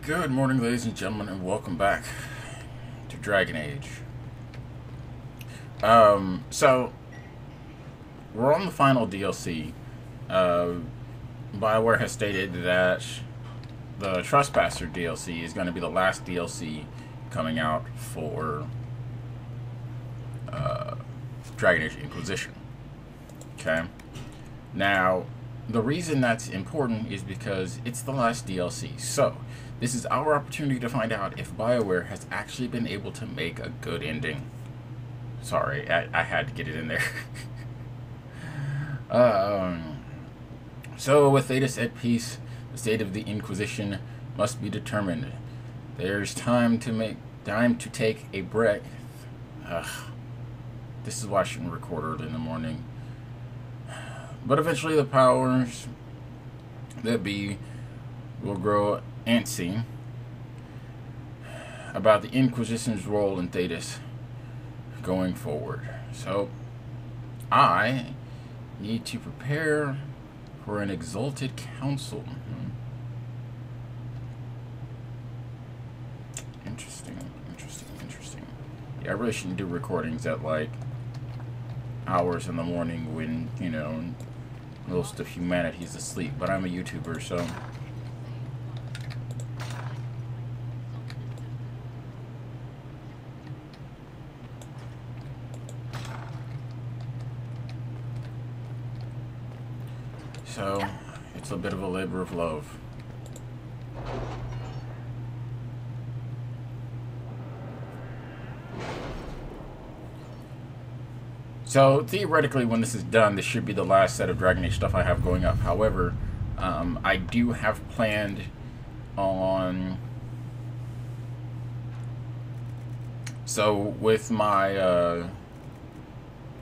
Good morning, ladies and gentlemen, and welcome back to Dragon Age. So we're on the final DLC. BioWare has stated that the Trespasser DLC is going to be the last DLC coming out for Dragon Age Inquisition. Okay. Now, the reason that's important is because it's the last DLC. So this is our opportunity to find out if BioWare has actually been able to make a good ending. Sorry, I had to get it in there. So with Thetis at peace, the state of the Inquisition must be determined. There's time to take a breath. This is why I shouldn't record early in the morning. But eventually the powers that be will grow antsy about the Inquisition's role in Thetis going forward. So I need to prepare for an exalted council. Interesting. Yeah, I really shouldn't do recordings at like hours in the morning when, you know, most of humanity's asleep, but I'm a YouTuber, so it's a bit of a labor of love. So theoretically, when this is done, this should be the last set of Dragon Age stuff I have going up. However, I do have planned on... So with my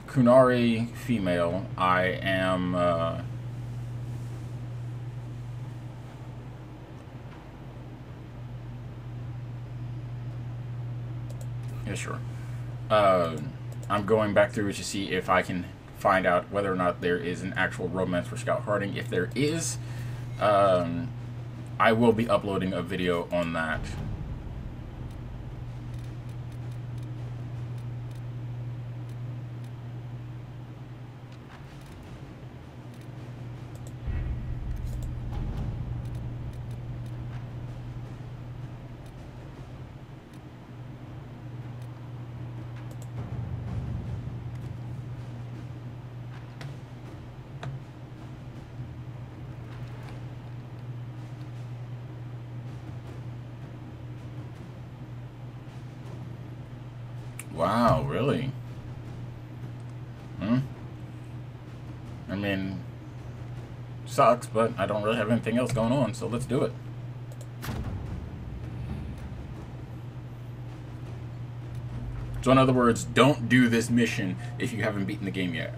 Kunari female, I am... yeah, sure. I'm going back through to see if I can find out whether or not there is an actual romance for Scout Harding. If there is, I will be uploading a video on that. Wow, really? I mean, sucks, but I don't really have anything else going on, so let's do it. So in other words, don't do this mission if you haven't beaten the game yet.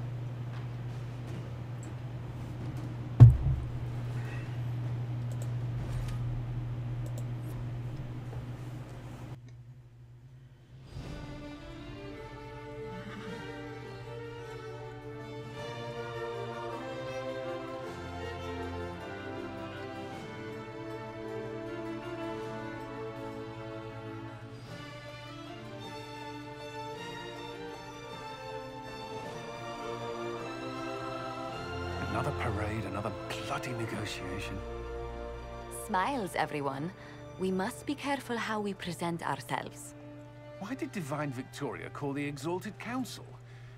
Another parade, another bloody negotiation. Smiles, everyone. We must be careful how we present ourselves. Why did Divine Victoria call the Exalted Council?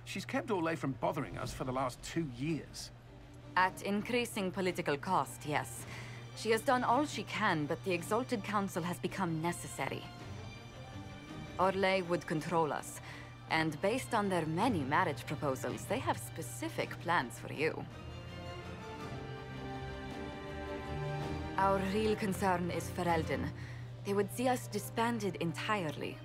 She's kept Orlais from bothering us for the last 2 years. At increasing political cost, yes. She has done all she can, but the Exalted Council has become necessary. Orlais would control us, and based on their many marriage proposals, they have specific plans for you. Our real concern is Ferelden. They would see us disbanded entirely.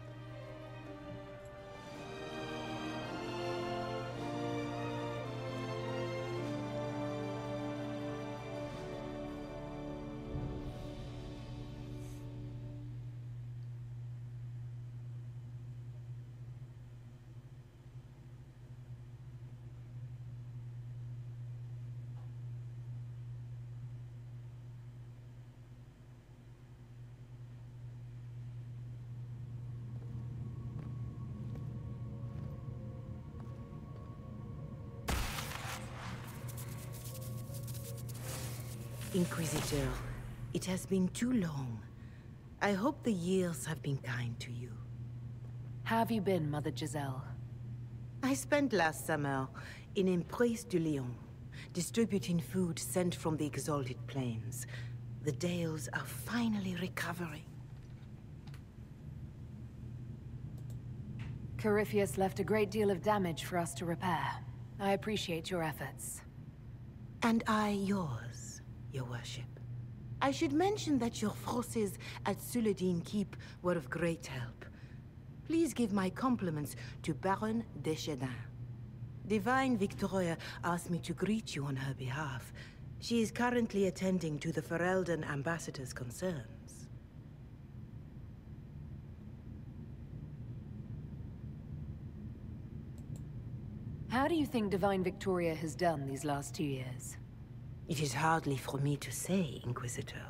Inquisitor, it has been too long. I hope the years have been kind to you. How have you been, Mother Giselle? I spent last summer in Emprise du Lion, distributing food sent from the Exalted Plains. The Dales are finally recovering. Corypheus left a great deal of damage for us to repair. I appreciate your efforts. And I yours, Your Worship. I should mention that your forces at Suladin Keep were of great help. Please give my compliments to Baron Deschedin. Divine Victoria asked me to greet you on her behalf. She is currently attending to the Ferelden ambassador's concerns. How do you think Divine Victoria has done these last 2 years? It is hardly for me to say, Inquisitor.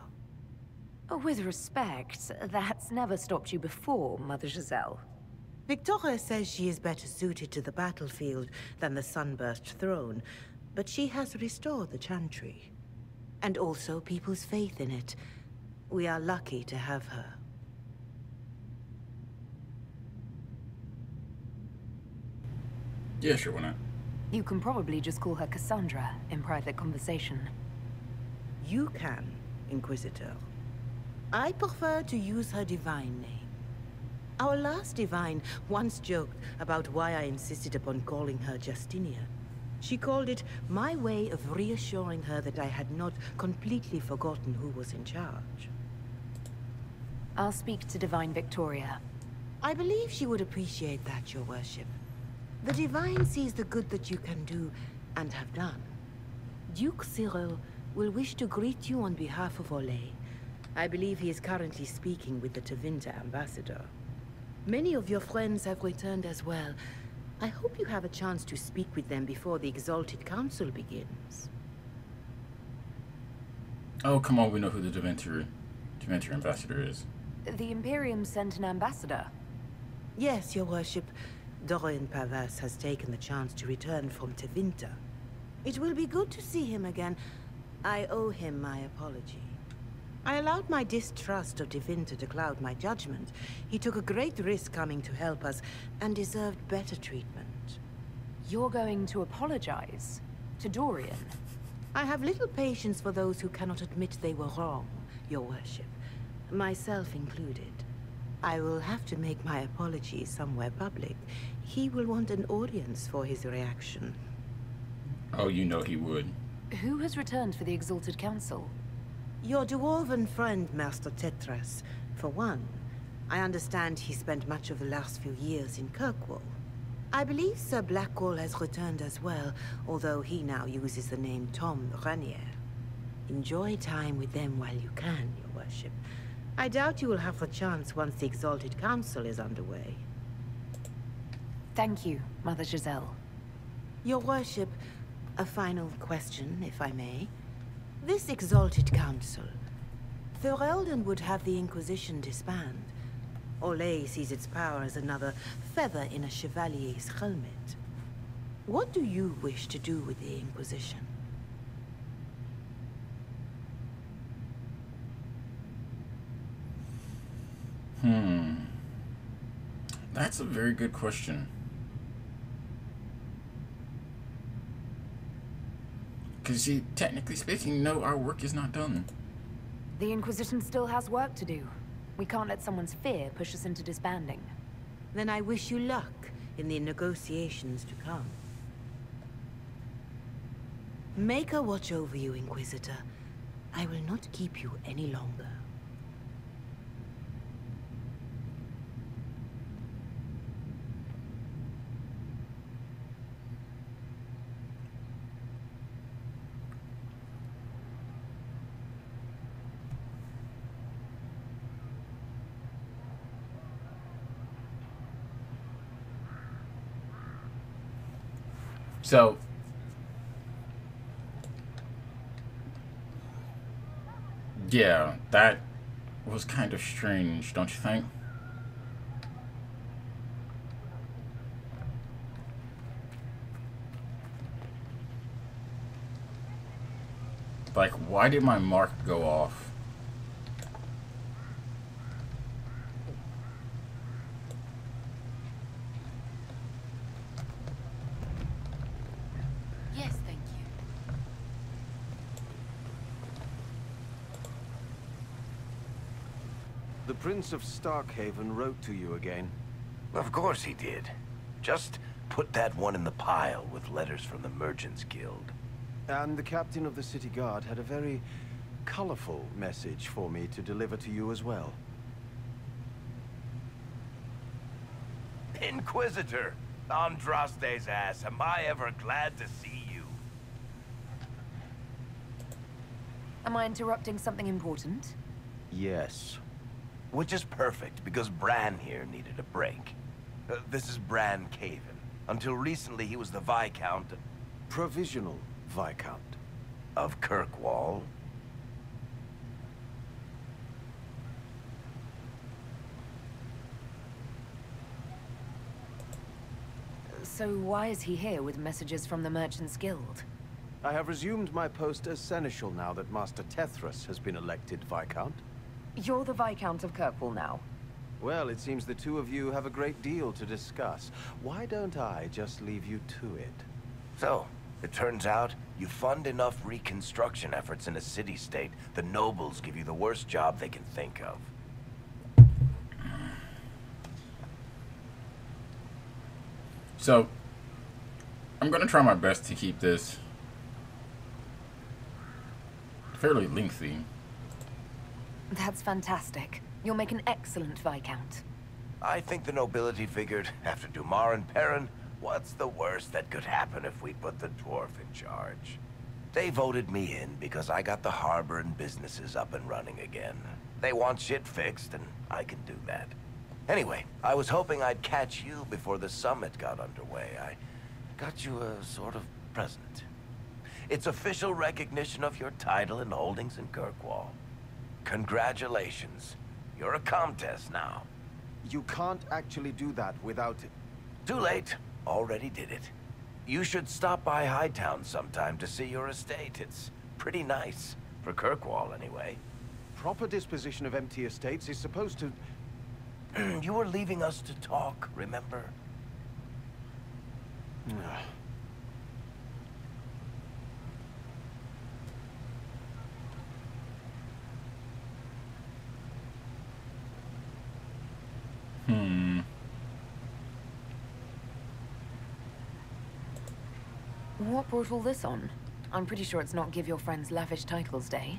With respect, that's never stopped you before, Mother Giselle. Victoria says she is better suited to the battlefield than the Sunburst throne, but she has restored the Chantry. And also people's faith in it. We are lucky to have her. Yeah, sure, why not? You can probably just call her Cassandra in private conversation. You can, Inquisitor. I prefer to use her divine name. Our last divine once joked about why I insisted upon calling her Justinia. She called it my way of reassuring her that I had not completely forgotten who was in charge. I'll speak to Divine Victoria. I believe she would appreciate that, Your Worship. The Divine sees the good that you can do, and have done. Duke Cyril will wish to greet you on behalf of Olay. I believe he is currently speaking with the Tevinter ambassador. Many of your friends have returned as well. I hope you have a chance to speak with them before the Exalted Council begins. Oh, come on, we know who the Tevinter ambassador is. The Imperium sent an ambassador. Yes, Your Worship. Dorian Pavas has taken the chance to return from Tevinter. It will be good to see him again. I owe him my apology. I allowed my distrust of Tevinter to cloud my judgment. He took a great risk coming to help us, and deserved better treatment. You're going to apologize? To Dorian? I have little patience for those who cannot admit they were wrong, Your Worship. Myself included. I will have to make my apologies somewhere public. He will want an audience for his reaction. Oh, you know he would. Who has returned for the Exalted Council? Your dwarven friend, Master Tetras, for one. I understand he spent much of the last few years in Kirkwall. I believe Sir Blackwall has returned as well, although he now uses the name Tom Ranier. Enjoy time with them while you can, Your Worship. I doubt you will have the chance once the Exalted Council is underway. Thank you, Mother Giselle. Your Worship, a final question, if I may. This Exalted Council, Ferelden would have the Inquisition disband. Olay sees its power as another feather in a chevalier's helmet. What do you wish to do with the Inquisition? That's a very good question. Because, see, technically speaking, no, our work is not done. The Inquisition still has work to do. We can't let someone's fear push us into disbanding. Then I wish you luck in the negotiations to come. Make her watch over you, Inquisitor. I will not keep you any longer. So, yeah, that was kind of strange, don't you think? Like, why did my mark go off? Yes, thank you. The Prince of Starkhaven wrote to you again. Of course he did. Just put that one in the pile with letters from the Merchants Guild. And the captain of the city guard had a very colorful message for me to deliver to you as well. Inquisitor! Andraste's ass, am I ever glad to see you? Am I interrupting something important? Yes. Which is perfect, because Bran here needed a break. This is Bran Caven. Until recently, he was the Viscount... Provisional Viscount. Of Kirkwall. So why is he here with messages from the Merchants Guild? I have resumed my post as Seneschal now that Master Tethras has been elected Viscount. You're the Viscount of Kirkwall now. Well, it seems the two of you have a great deal to discuss. Why don't I just leave you to it? So, it turns out, you fund enough reconstruction efforts in a city-state, the nobles give you the worst job they can think of. So, I'm going to try my best to keep this fairly lengthy. That's fantastic. You'll make an excellent Viscount. I think the nobility figured, after Dumar and Perrin, what's the worst that could happen if we put the dwarf in charge? They voted me in because I got the harbor and businesses up and running again. They want shit fixed, and I can do that. Anyway, I was hoping I'd catch you before the summit got underway. I got you a sort of present. It's official recognition of your title and holdings in Kirkwall. Congratulations. You're a Comtesse now. You can't actually do that without... Too late. Already did it. You should stop by Hightown sometime to see your estate. It's pretty nice. For Kirkwall, anyway. Proper disposition of empty estates is supposed to... You were leaving us to talk, remember? What brought all this on? I'm pretty sure it's not Give Your Friends Lavish Titles Day.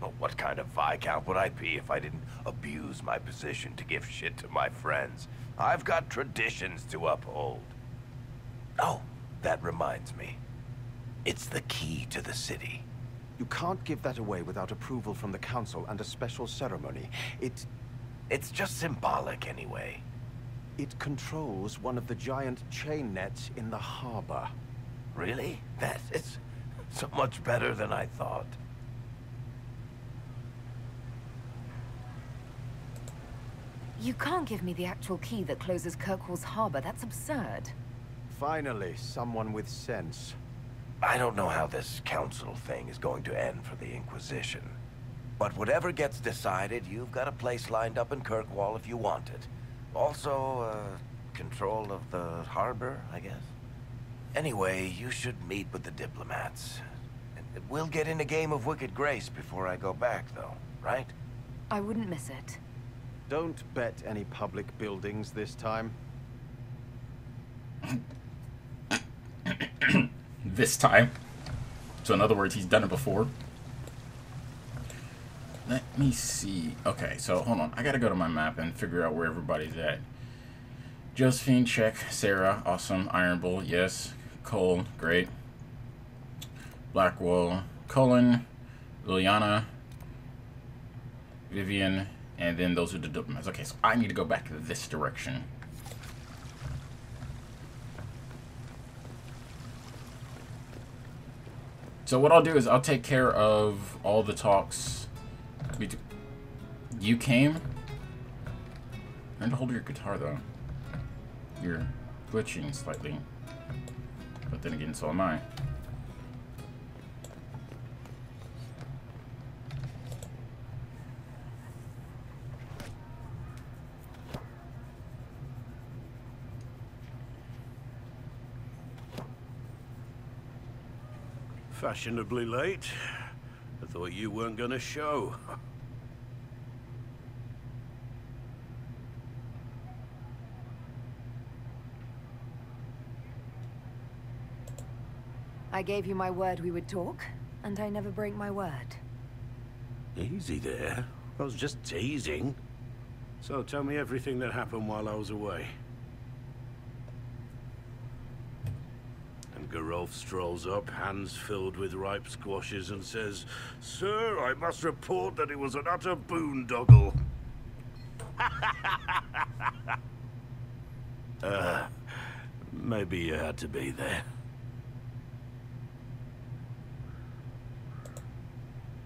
Well, what kind of Viscount would I be if I didn't abuse my position to give shit to my friends? I've got traditions to uphold. Oh, that reminds me. It's the key to the city. You can't give that away without approval from the council and a special ceremony. It's just symbolic anyway. It controls one of the giant chain nets in the harbor. Really? That is so much better than I thought. You can't give me the actual key that closes Kirkwall's harbor. That's absurd. Finally, someone with sense. I don't know how this council thing is going to end for the Inquisition. But whatever gets decided, you've got a place lined up in Kirkwall if you want it. Also, control of the harbor, I guess. Anyway, you should meet with the diplomats. We'll get in a game of Wicked Grace before I go back, though, right? I wouldn't miss it. Don't bet any public buildings this time. This time. So in other words, he's done it before. Let me see. Okay, so hold on. I gotta go to my map and figure out where everybody's at. Josephine, check. Sarah, awesome. Iron Bull, yes. Cole, great. Blackwell, Cullen, Liliana, Vivian, and then those are the diplomats. Okay, so I need to go back this direction. So what I'll do is I'll take care of all the talks. You came? Learn to hold your guitar though. You're glitching slightly. But then again, so am I. Fashionably late. I thought you weren't gonna show. I gave you my word we would talk, and I never break my word. Easy there. I was just teasing. So tell me everything that happened while I was away. And Geralf strolls up, hands filled with ripe squashes, and says, "Sir, I must report that it was an utter boondoggle." Maybe you had to be there.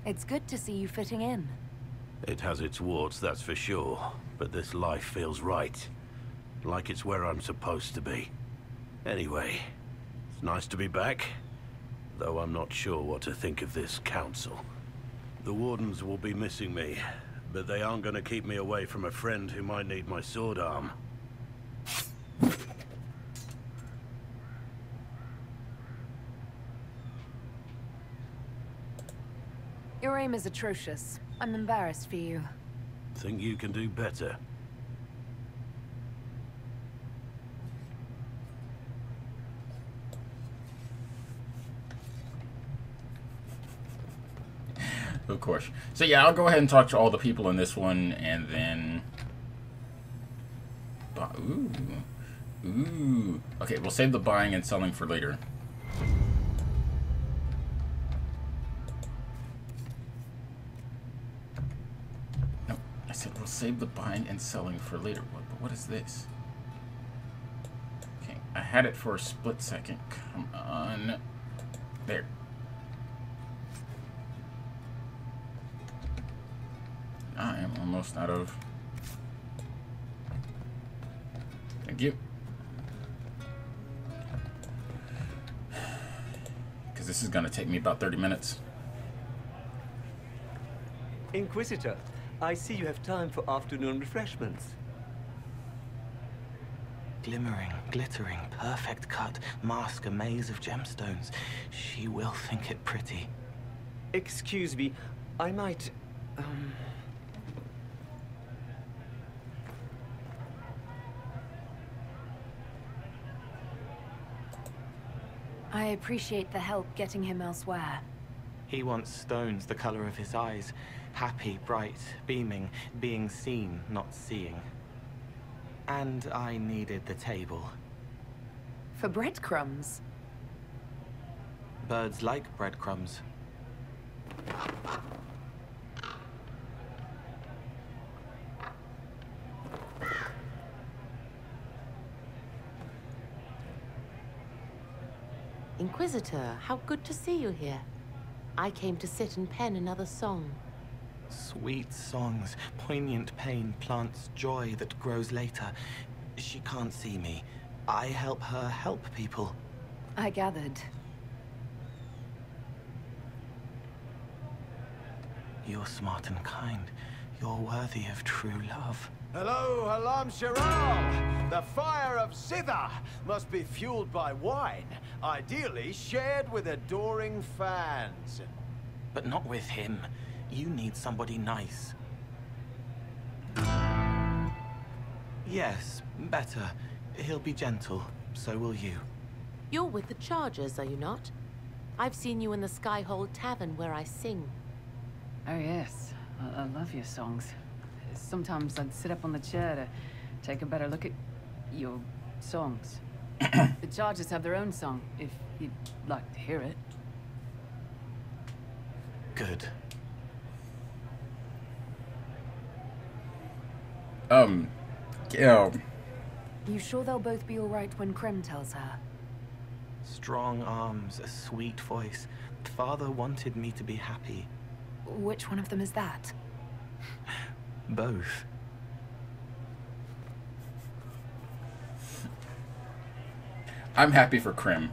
It's good to see you fitting in. It has its warts, that's for sure. But this life feels right. Like it's where I'm supposed to be. Anyway, it's nice to be back. Though I'm not sure what to think of this council. The Wardens will be missing me, but they aren't gonna keep me away from a friend who might need my sword arm. Your aim is atrocious. I'm embarrassed for you. Think you can do better? Of course. So yeah, I'll go ahead and talk to all the people in this one, and then... Ooh. Okay, we'll save the buying and selling for later. No, I said we'll save the buying and selling for later. What is this? Okay, I had it for a split second. Come on. There. I am almost out of... Thank you. Because this is going to take me about 30 minutes. Inquisitor, I see you have time for afternoon refreshments. Glimmering, glittering, perfect cut, mask a maze of gemstones. She will think it pretty. Excuse me, I might... I appreciate the help getting him elsewhere. He wants stones the color of his eyes. Happy, bright, beaming, being seen, not seeing. And I needed the table. For breadcrumbs? Birds like breadcrumbs. Inquisitor, how good to see you here. I came to sit and pen another song. Sweet songs, poignant pain plants joy that grows later. She can't see me. I help her help people. I gathered. You're smart and kind. You're worthy of true love. Hello, Halam Shiral! The fire of Sitha must be fueled by wine, ideally shared with adoring fans. But not with him. You need somebody nice. Yes, better. He'll be gentle. So will you. You're with the Chargers, are you not? I've seen you in the Skyhold Tavern where I sing. Oh yes, I love your songs. Sometimes I'd sit up on the chair to take a better look at your songs. The Chargers have their own song, if you'd like to hear it. Good. Yeah. You sure they'll both be all right when Krem tells her? Strong arms, a sweet voice. Father wanted me to be happy. Which one of them is that? Both. I'm happy for Krim.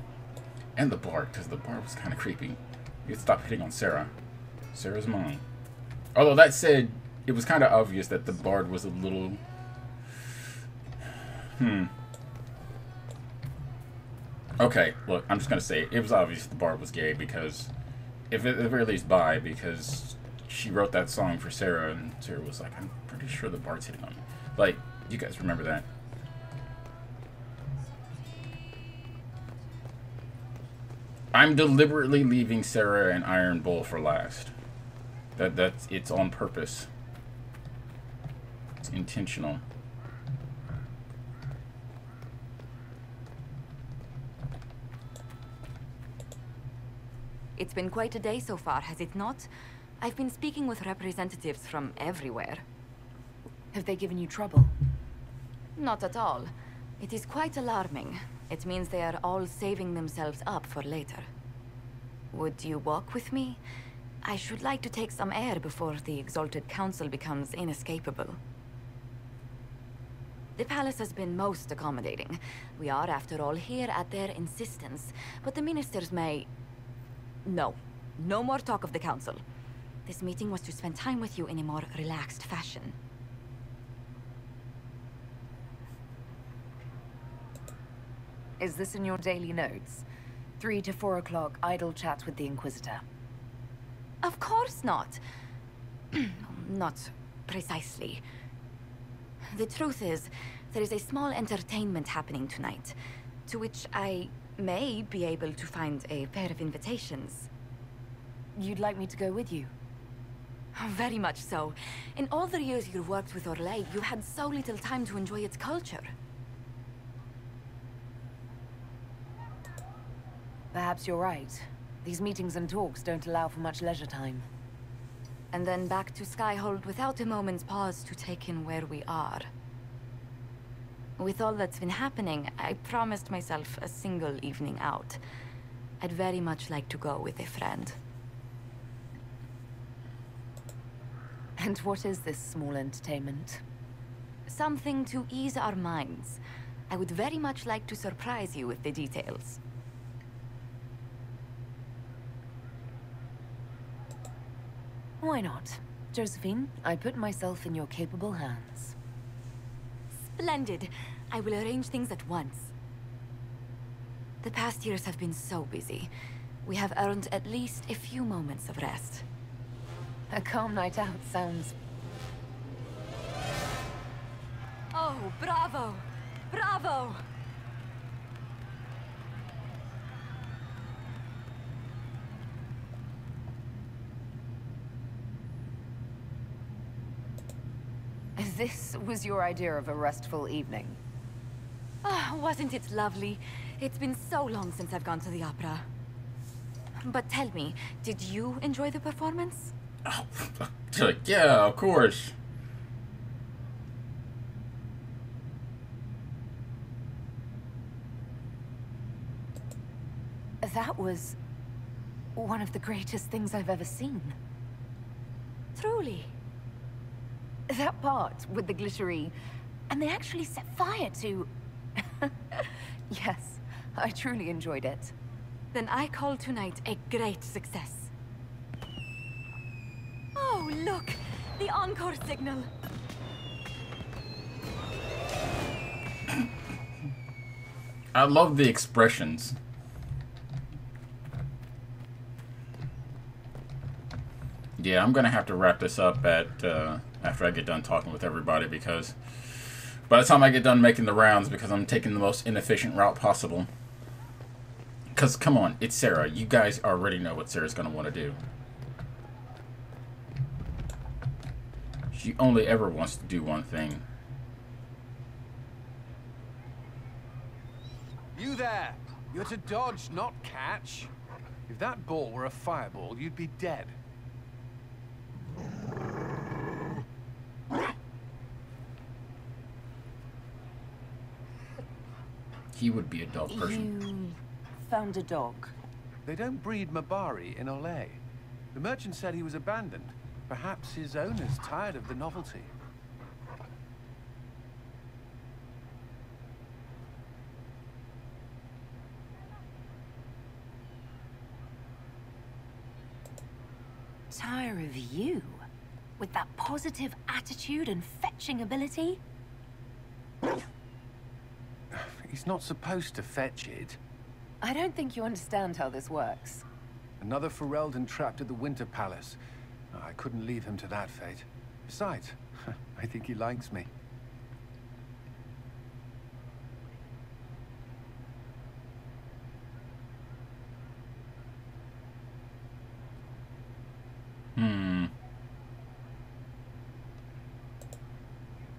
And the Bard, because the Bard was kind of creepy. You could stop hitting on Sarah. Sarah's mine. Although that said, it was kind of obvious that the Bard was a little... Okay, look, I'm just going to say it was obvious the Bard was gay because if at the very least bye, because she wrote that song for Sarah, and Sarah was like, I'm pretty sure the Bard's hitting on me. Like, you guys remember that? I'm deliberately leaving Sarah and Iron Bull for last. It's on purpose. It's intentional. It's been quite a day so far, has it not? I've been speaking with representatives from everywhere. Have they given you trouble? Not at all. It is quite alarming. It means they are all saving themselves up for later. Would you walk with me? I should like to take some air before the Exalted Council becomes inescapable. The palace has been most accommodating. We are, after all, here at their insistence, but the ministers may... No. No more talk of the council. This meeting was to spend time with you in a more relaxed fashion. Is this in your daily notes? 3 to 4 o'clock, idle chats with the Inquisitor. Of course not. Not precisely. The truth is, there is a small entertainment happening tonight, to which I may be able to find a pair of invitations. You'd like me to go with you? Very much so. In all the years you worked with Orlais, you had so little time to enjoy its culture. Perhaps you're right. These meetings and talks don't allow for much leisure time. And then back to Skyhold without a moment's pause to take in where we are. With all that's been happening, I promised myself a single evening out. I'd very much like to go with a friend. And what is this small entertainment? Something to ease our minds. I would very much like to surprise you with the details. Why not? Josephine, I put myself in your capable hands. Splendid. I will arrange things at once. The past years have been so busy. We have earned at least a few moments of rest. A calm night out sounds... Oh, bravo! Bravo! This was your idea of a restful evening? Oh, wasn't it lovely? It's been so long since I've gone to the opera. But tell me, did you enjoy the performance? Oh, yeah, of course. That was one of the greatest things I've ever seen. Truly. That part with the glittery, and they actually set fire to... Yes, I truly enjoyed it. Then I call tonight a great success. Oh, look! The encore signal! I love the expressions. Yeah, I'm gonna have to wrap this up at after I get done talking with everybody, because by the time I get done making the rounds, because I'm taking the most inefficient route possible. Because, come on, it's Sarah. You guys already know what Sarah's gonna want to do. She only ever wants to do one thing. You there! You're to dodge, not catch. If that ball were a fireball, you'd be dead. He would be a dog person. You found a dog? They don't breed Mabari in Orlais. The merchant said he was abandoned. Perhaps his owner's tired of the novelty. Tire of you? With that positive attitude and fetching ability? He's not supposed to fetch it. I don't think you understand how this works. Another Ferelden trapped at the Winter Palace. I couldn't leave him to that fate. Besides, I think he likes me.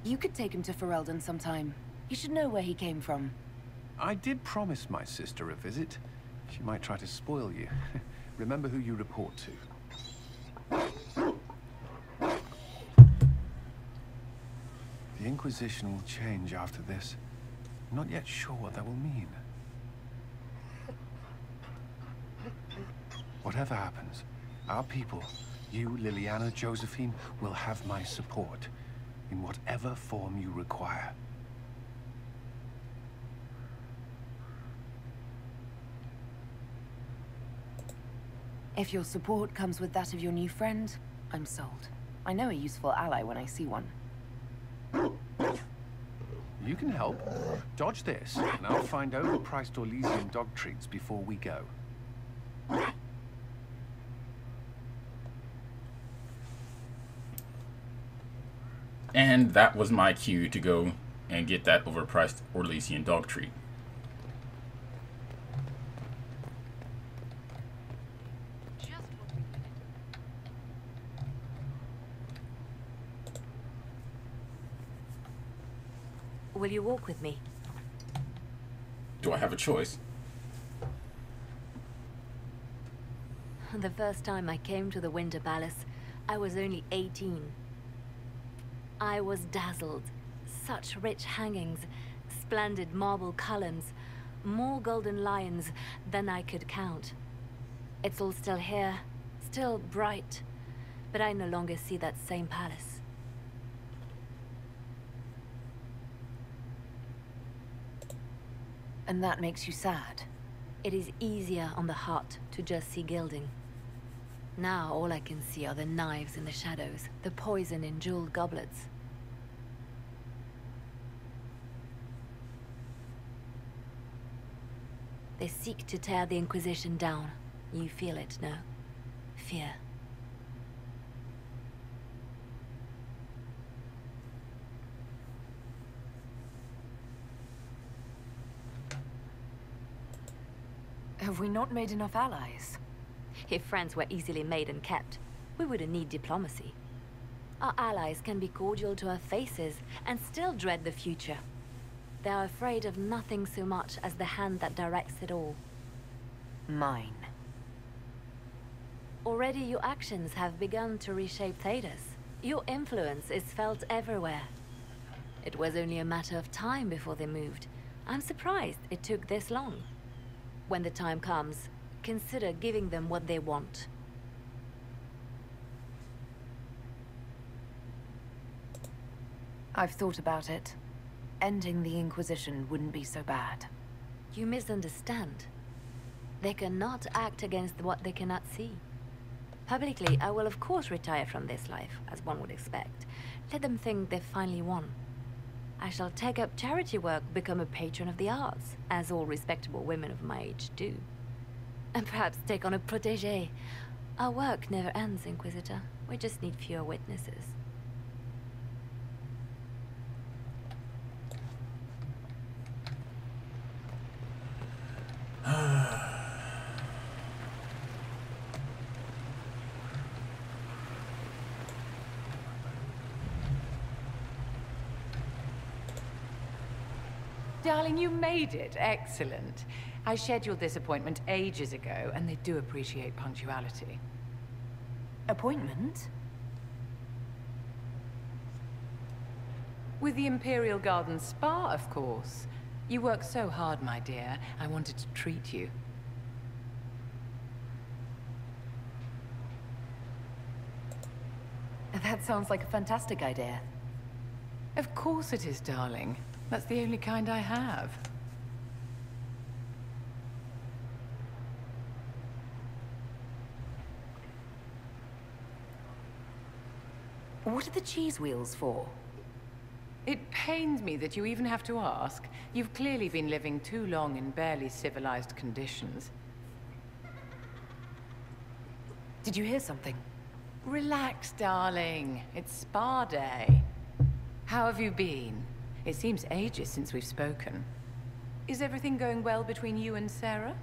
You could take him to Ferelden sometime. You should know where he came from. I did promise my sister a visit. She might try to spoil you. Remember who you report to. The Inquisition will change after this. I'm not yet sure what that will mean. Whatever happens, our people, you, Liliana, Josephine, will have my support. In whatever form you require. If your support comes with that of your new friend, I'm sold. I know a useful ally when I see one. You can help. Dodge this, and I'll find overpriced Orlesian dog treats before we go. And that was my cue to go and get that overpriced Orlesian dog treat. Will you walk with me? Do I have a choice? The first time I came to the Winter Palace, I was only 18. I was dazzled. Such rich hangings, splendid marble columns, more golden lions than I could count. It's all still here, still bright, but I no longer see that same palace. And that makes you sad? It is easier on the heart to just see gilding. Now all I can see are the knives in the shadows, the poison in jeweled goblets. They seek to tear the Inquisition down. You feel it, no? Fear. Have we not made enough allies? If friends were easily made and kept, we wouldn't need diplomacy. Our allies can be cordial to our faces and still dread the future. They are afraid of nothing so much as the hand that directs it all. Mine. Already your actions have begun to reshape Thedas. Your influence is felt everywhere. It was only a matter of time before they moved. I'm surprised it took this long. When the time comes, consider giving them what they want. I've thought about it. Ending the Inquisition wouldn't be so bad. You misunderstand. They cannot act against what they cannot see. Publicly, I will of course retire from this life, as one would expect. Let them think they've finally won. I shall take up charity work, become a patron of the arts, as all respectable women of my age do. And perhaps take on a protégé. Our work never ends, Inquisitor. We just need fewer witnesses. Darling, you made it. Excellent. I scheduled this appointment ages ago, and they do appreciate punctuality. Appointment? With the Imperial Garden Spa, of course. You work so hard, my dear. I wanted to treat you. That sounds like a fantastic idea. Of course it is, darling. That's the only kind I have. What are the cheese wheels for? It pains me that you even have to ask. You've clearly been living too long in barely civilized conditions. Did you hear something? Relax, darling. It's spa day. How have you been? It seems ages since we've spoken. Is everything going well between you and Sarah?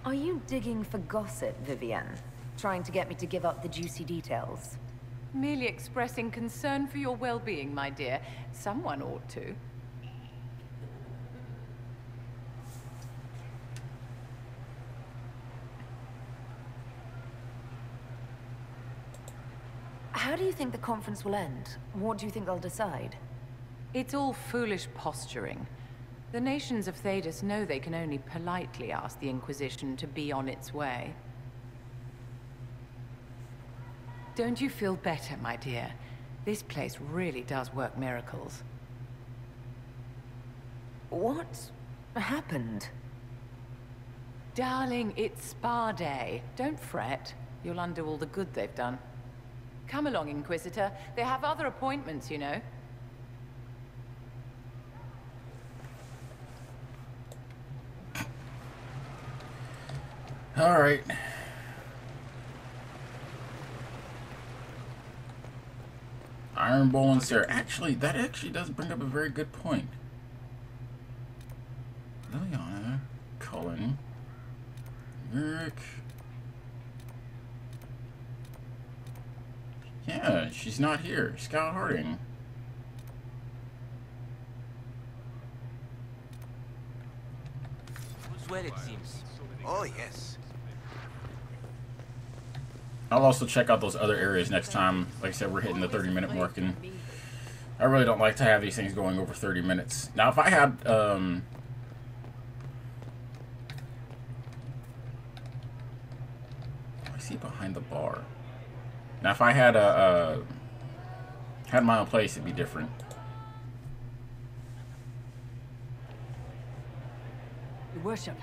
Are you digging for gossip, Vivienne? Trying to get me to give up the juicy details? Merely expressing concern for your well-being, my dear. Someone ought to. How do you think the conference will end? What do you think they'll decide? It's all foolish posturing. The nations of Thedas know they can only politely ask the Inquisition to be on its way. Don't you feel better, my dear? This place really does work miracles. What happened? Darling, it's spa day. Don't fret. You'll undo all the good they've done. Come along, Inquisitor. They have other appointments, you know. All right. Iron Bowl and Sarah. Actually, that actually does bring up a very good point. Liliana, Cullen, Eric. Yeah, she's not here. Scout Harding. Well, it seems. Oh, yes. I'll also check out those other areas next time. Like I said, we're hitting the 30-minute mark, and I really don't like to have these things going over 30 minutes. Now, if I had, I see behind the bar. Now, if I had had my own place, it'd be different. Your worship,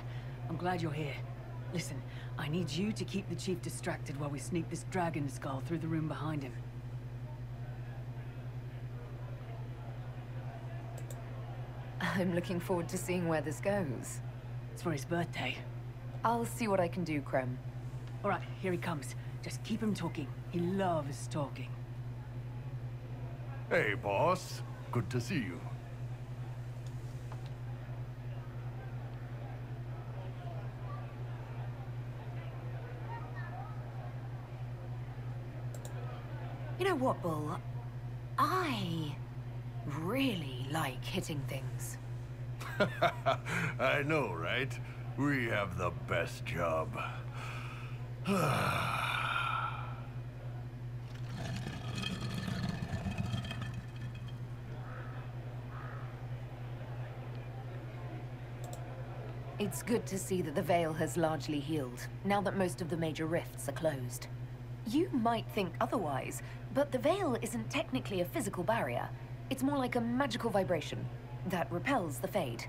I'm glad you're here. Listen, I need you to keep the chief distracted while we sneak this dragon skull through the room behind him. I'm looking forward to seeing where this goes. It's for his birthday. I'll see what I can do, Krem. All right, here he comes. Just keep him talking. He loves talking. Hey, boss. Good to see you. You know what, Bull? I really like hitting things. I know, right? We have the best job. It's good to see that the Veil has largely healed, now that most of the major rifts are closed. You might think otherwise, but the Veil isn't technically a physical barrier. It's more like a magical vibration that repels the Fade.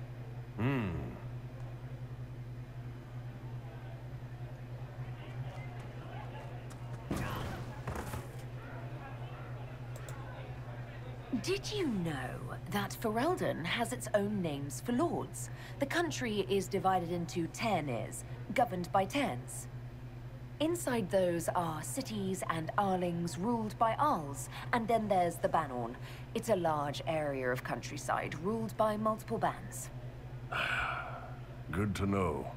Did you know that Ferelden has its own names for lords? The country is divided into Ternirs, governed by Terns. Inside those are cities and Arlings ruled by Arls, and then there's the Banorn. It's a large area of countryside ruled by multiple bands. Good to know.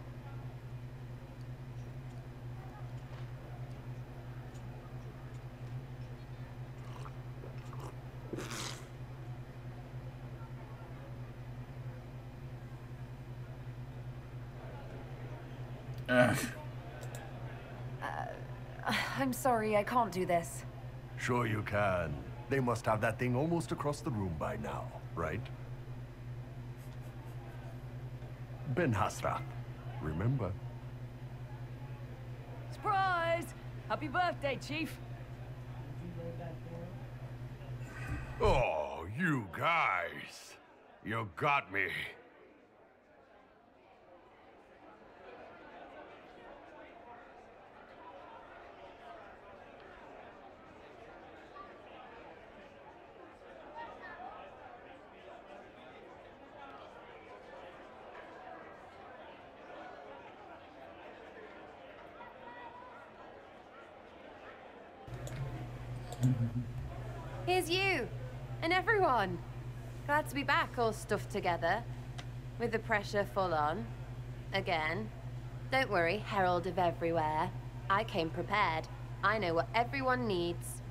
I'm sorry, I can't do this. Sure you can. They must have that thing almost across the room by now, right? Ben Hasra. Remember? Surprise! Happy birthday, Chief! Oh, you guys. You got me. Here's you, and everyone. Glad to be back, all stuffed together, with the pressure full on. Again. Don't worry, Herald of Everywhere. I came prepared. I know what everyone needs.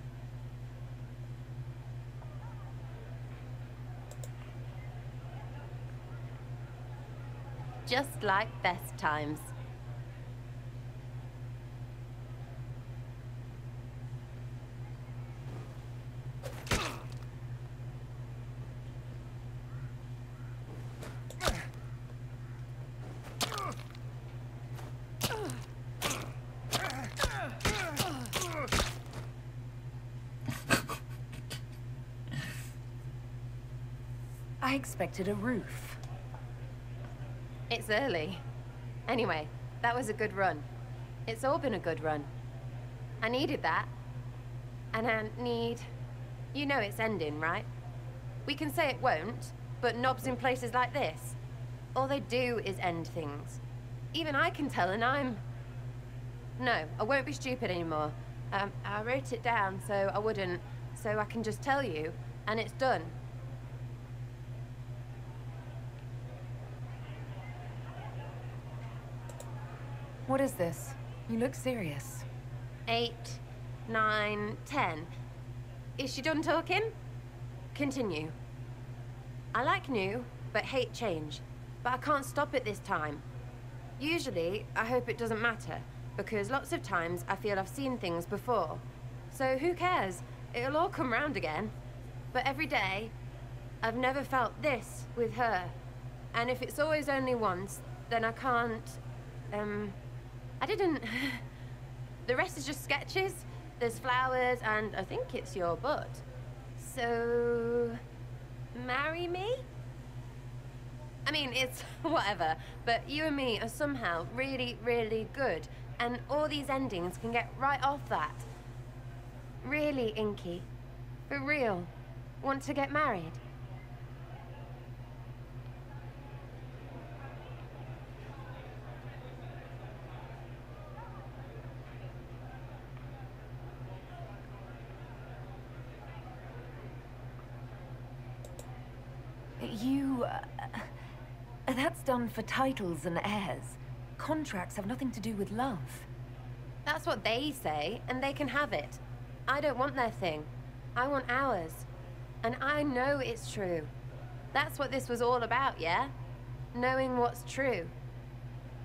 Just like best times. I expected a roof. It's early. Anyway, that was a good run. It's all been a good run. I needed that. And I need... You know it's ending, right? We can say it won't, but knobs in places like this, all they do is end things. Even I can tell, and I'm... No, I won't be stupid anymore. I wrote it down so I wouldn't, so I can just tell you, and it's done. What is this? You look serious. 8, 9, 10. Is she done talking? Continue. I like new, but hate change. But I can't stop it this time. Usually, I hope it doesn't matter, because lots of times I feel I've seen things before. So who cares? It'll all come round again. But every day, I've never felt this with her. And if it's always only once, then I can't... I didn't... The rest is just sketches. There's flowers, and I think it's your butt. So... marry me? I mean, it's whatever, but you and me are somehow really, really good, and all these endings can get right off that. Really, Inky? For real? Want to get married? That's done for titles and heirs. Contracts have nothing to do with love. That's what they say, and they can have it. I don't want their thing. I want ours. And I know it's true. That's what this was all about, yeah? Knowing what's true.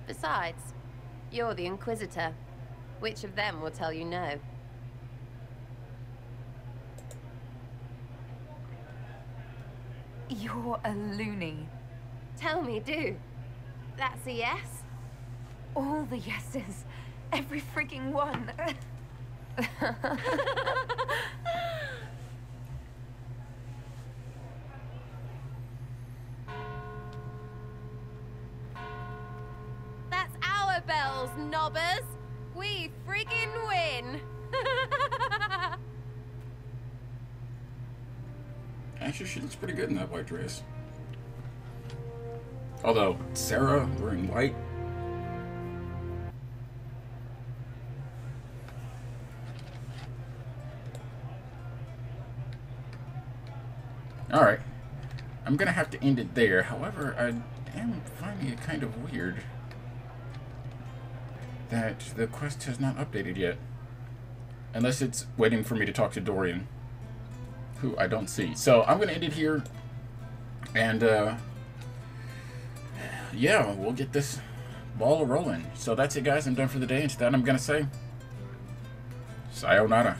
Besides, you're the Inquisitor. Which of them will tell you no? You're a loony. Tell me, do. That's a yes? All the yeses. Every freaking one. That's our bells, knobbers. We freaking win. Actually, she looks pretty good in that white dress. Although, Sarah wearing white. Alright. I'm gonna have to end it there. However, I am finding it kind of weird that the quest has not updated yet. Unless it's waiting for me to talk to Dorian, who I don't see. So I'm gonna end it here. And, yeah, we'll get this ball rolling. So that's it, guys. I'm done for the day. And to that, I'm going to say, sayonara.